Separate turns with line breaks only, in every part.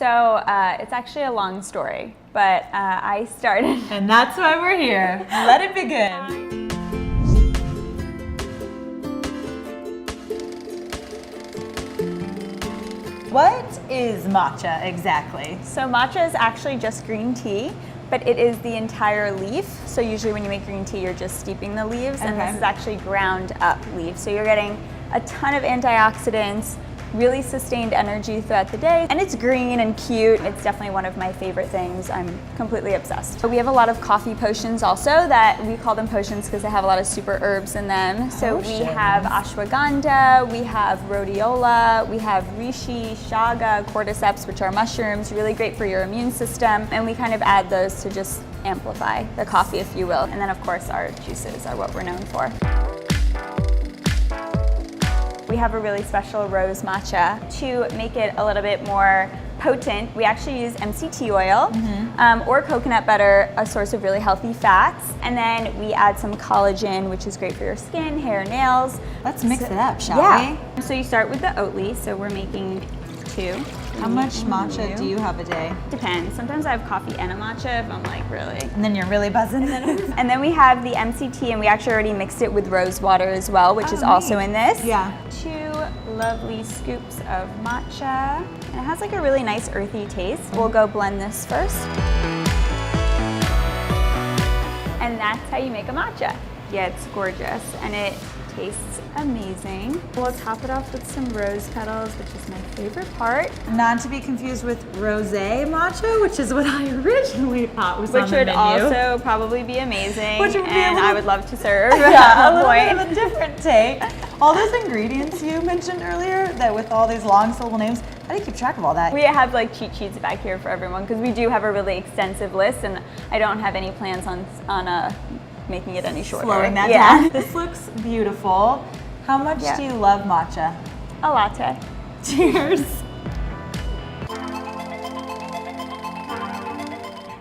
So it's actually a long story, but I started.
And that's why we're here. Let it begin. What is matcha exactly?
So matcha is actually just green tea, but it is the entire leaf. So usually when you make green tea, you're just steeping the leaves, and this is actually ground up leaves. So you're getting a ton of antioxidants, really sustained energy throughout the day, and it's green and cute. It's definitely one of my favorite things. I'm completely obsessed. So we have a lot of coffee potions also that we call them potions because they have a lot of super herbs in them. So we have ashwagandha, we have rhodiola, we have reishi, chaga, cordyceps, which are mushrooms, really great for your immune system, and we kind of add those to just amplify the coffee, if you will. And then of course our juices are what we're known for. We have a really special rose matcha. To make it a little bit more potent, we actually use MCT oil or coconut butter, a source of really healthy fats. And then we add some collagen, which is great for your skin, hair, nails.
Let's mix it up, shall we?
So you start with the Oatly, so we're making 2.
How much matcha do you have a day?
Depends. Sometimes I have coffee and a matcha if I'm like really.
And then you're really buzzing.
And then we have the MCT, and we actually already mixed it with rose water as well, which is also in this.
Yeah.
2 lovely scoops of matcha. And it has like a really nice earthy taste. We'll go blend this first. And that's how you make a matcha. Yeah, it's gorgeous and it tastes amazing. We'll top it off with some rose petals, which is my favorite part.
Not to be confused with rosé matcha, which is what I originally thought was on the menu.
Which would also probably be amazing,
which would be
and I would love to serve.
Yeah, a little bit of a different take. All those ingredients you mentioned earlier, that with all these long syllable names, how do you keep track of all that?
We have like cheat sheets back here for everyone because we do have a really extensive list, and I don't have any plans on making it any shorter.
Slowing that down. This looks beautiful. How much do you love matcha?
A latte.
Cheers.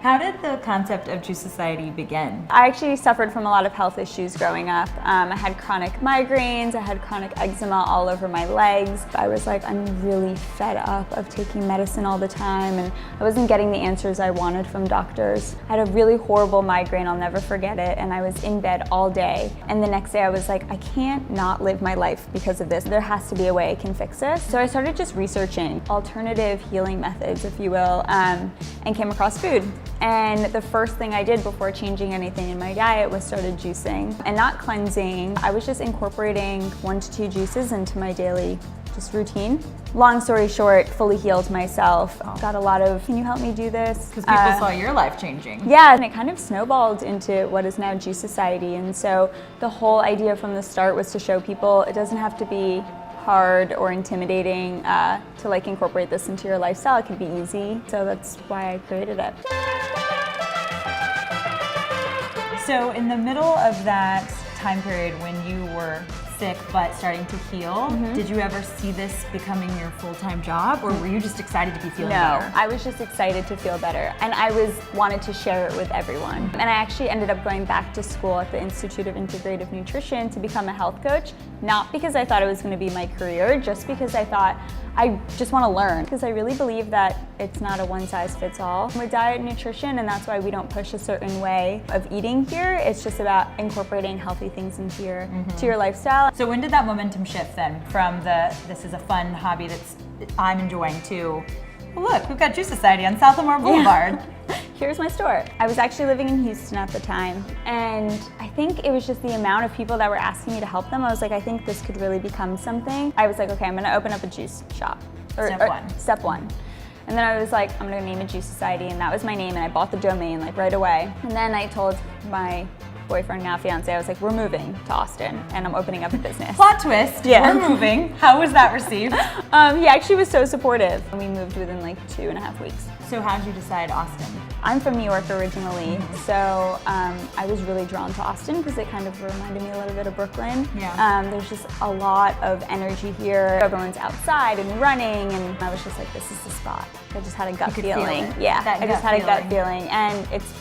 How did the concept of Juice Society begin?
I actually suffered from a lot of health issues growing up. I had chronic migraines, I had chronic eczema all over my legs. I was like, I'm really fed up of taking medicine all the time, and I wasn't getting the answers I wanted from doctors. I had a really horrible migraine, I'll never forget it, and I was in bed all day. And the next day I was like, I can't not live my life because of this. There has to be a way I can fix this. So I started just researching alternative healing methods, if you will, and came across food. And the first thing I did before changing anything in my diet was started juicing and not cleansing. I was just incorporating 1 to 2 juices into my daily just routine. Long story short, fully healed myself. Got a lot of, can you help me do this?
Because people saw your life changing.
Yeah, and it kind of snowballed into what is now Juice Society. And so the whole idea from the start was to show people it doesn't have to be hard or intimidating to like incorporate this into your lifestyle. It can be easy. So that's why I created it.
So in the middle of that time period when you were sick but starting to heal, did you ever see this becoming your full-time job, or were you just excited to be feeling better?
No, I was just excited to feel better, and I wanted to share it with everyone. And I actually ended up going back to school at the Institute of Integrative Nutrition to become a health coach, not because I thought it was going to be my career, just because I thought I just want to learn, because I really believe that it's not a one-size-fits-all with diet and nutrition, and that's why we don't push a certain way of eating here. It's just about incorporating healthy things into your lifestyle.
So when did that momentum shift then from this is a fun hobby that's I'm enjoying to, well, look, we've got Juice Society on South Lamar Boulevard.
Here's my store. I was actually living in Houston at the time, and I think it was just the amount of people that were asking me to help them. I was like, I think this could really become something. I was like, okay, I'm gonna open up a juice shop. Step one. And then I was like, I'm gonna name it Juice Society, and that was my name, and I bought the domain like right away. And then I told my boyfriend, now fiance, I was like, we're moving to Austin and I'm opening up a business.
Plot twist, we're moving. How was that received?
He actually was so supportive. We moved within like 2.5 weeks.
So how did you decide Austin?
I'm from New York originally, so I was really drawn to Austin because it kind of reminded me a little bit of Brooklyn. There's just a lot of energy here. Everyone's outside and running, and I was just like, this is the spot. I just had a gut feeling. Yeah, I just had a gut feeling, and it's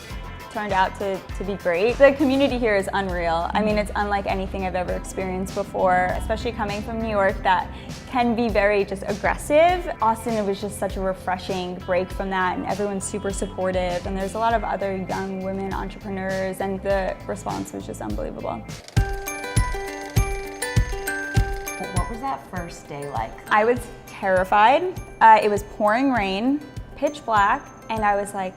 turned out to be great. The community here is unreal. I mean, it's unlike anything I've ever experienced before, especially coming from New York that can be very just aggressive. Austin, it was just such a refreshing break from that, and everyone's super supportive, and there's a lot of other young women entrepreneurs, and the response was just unbelievable.
What was that first day like?
I was terrified. It was pouring rain, pitch black, and I was like,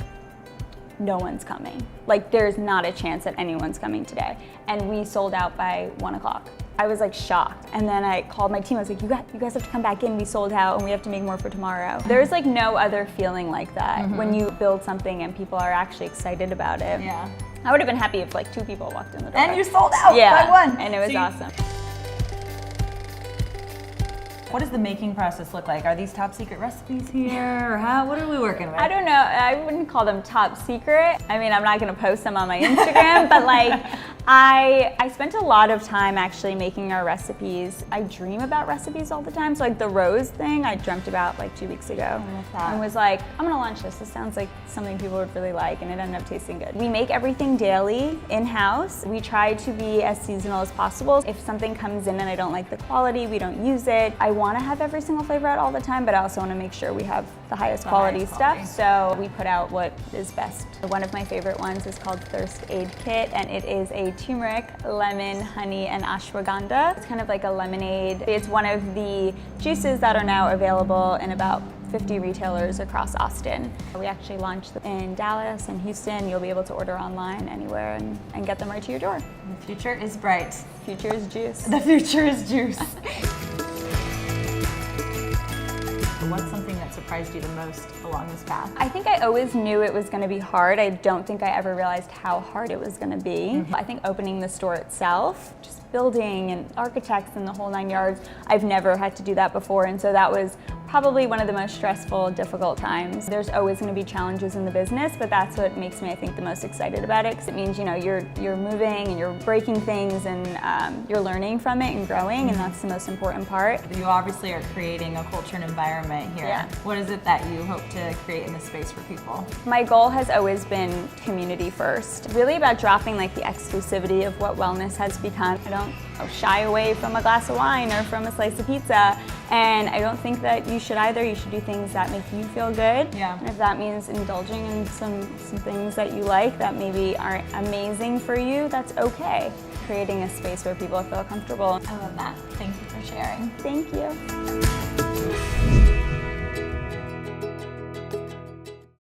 no one's coming. Like, there's not a chance that anyone's coming today. And we sold out by 1 o'clock. I was like shocked. And then I called my team. I was like, you guys have to come back in. We sold out and we have to make more for tomorrow. There's like no other feeling like that when you build something and people are actually excited about it.
Yeah.
I would have been happy if like 2 people walked in the door.
And you sold out by 1.
And it was awesome.
What does the making process look like? Are these top secret recipes here, or what are we working with?
I don't know. I wouldn't call them top secret. I mean, I'm not going to post them on my Instagram, but like, I spent a lot of time actually making our recipes. I dream about recipes all the time. So like the rose thing, I dreamt about like 2 weeks ago, and was like, I'm going to launch this. This sounds like something people would really like, and it ended up tasting good. We make everything daily in-house. We try to be as seasonal as possible. If something comes in and I don't like the quality, we don't use it. I want to have every single flavor out all the time, but I also want to make sure we have the highest quality stuff. So we put out what is best. One of my favorite ones is called Thirst Aid Kit, and it is a turmeric, lemon, honey, and ashwagandha. It's kind of like a lemonade. It's one of the juices that are now available in about 50 retailers across Austin. We actually launched in Dallas and Houston. You'll be able to order online anywhere and get them right to your door.
The future is bright.
The future is juice.
The future is juice. What's something that surprised you the most along this path?
I think I always knew it was going to be hard. I don't think I ever realized how hard it was going to be. I think opening the store itself, just building and architects and the whole 9 yards, I've never had to do that before, and so that was probably one of the most stressful, difficult times. There's always going to be challenges in the business, but that's what makes me, I think, the most excited about it, because it means, you know, you're moving and you're breaking things, and you're learning from it and growing, and that's the most important part.
You obviously are creating a culture and environment here.
Yeah.
What is it that you hope to create in this space for people?
My goal has always been community first. Really about dropping like the exclusivity of what wellness has become. I don't shy away from a glass of wine or from a slice of pizza, and I don't think that you should either. You should do things that make you feel good.
Yeah.
And if that means indulging in some things that you like that maybe aren't amazing for you, that's okay. Creating a space where people feel comfortable.
I love that. Thank you for sharing.
Thank you.